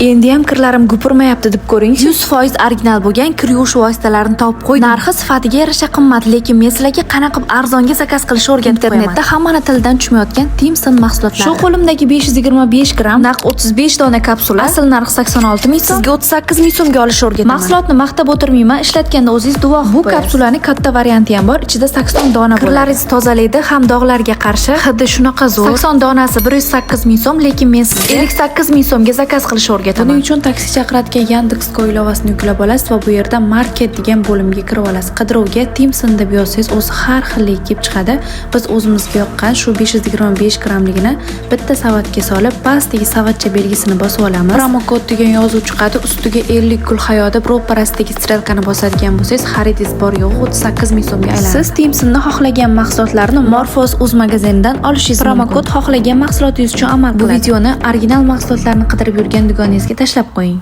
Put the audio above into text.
Endi ham kirlarim gupurmayapti deb ko'ring. 100% original bo'lgan kir yuvish vositalarini topib qo'ydim. Narxi sifatiga yarasha qimmat, lekin men sizlarga qanaqa arzonga zakaz qilish o'rgatib qo'yaman. Internetda hammani tilidan tushmayotgan Timson mahsulotlari. Shu qo'limdagi 525 gramm, naq 35 dona kapsula. Asl narxi 86 ming, sizga 38 ming so'mga olish o'rgataman. Mahsulotni maqtab o'tirmayman, ishlatganda o'zingiz duo qilib qo'yasiz. Bu kapsulaning katta varianti ham bor. Ichida 80 dona bor. Kirlaringizni tozalaydi ham dog'larga qarshi. Hidi shunaqa zo'r. 80 donasi 108 ming so'm, lekin men sizga 58 ming so'mga zakaz qilish o'rgataman. Buning uchun taksi chaqiradigan Yandex.Go ilovasini yuklab olasiz va bu yerda market degan bo'limga kirib olasiz. Qidiruvga Timson deb yozsangiz, o'zi har xillik kelib chiqadi. Biz o'zimizga yoqqan shu 525 grammligini bitta savatga solib, pastdagi savatcha belgisini bosib olamiz. Promokod degan yozuv chiqadi, ustiga 50 kul hayo deb ro'parasidagi strelkani bosadigan bo'lsangiz, xaridingiz bor yo'q 38 ming so'mga aylanadi. Siz Timsonni xohlagan mahsulotlarni Morphos o'z magazinidan olishingiz mumkin. Promokod xohlagan mahsulotingiz uchun amal qiladi. Bu videoni original mahsulotlarni qidirib yurgan dugonangizga tashlab qo'ying.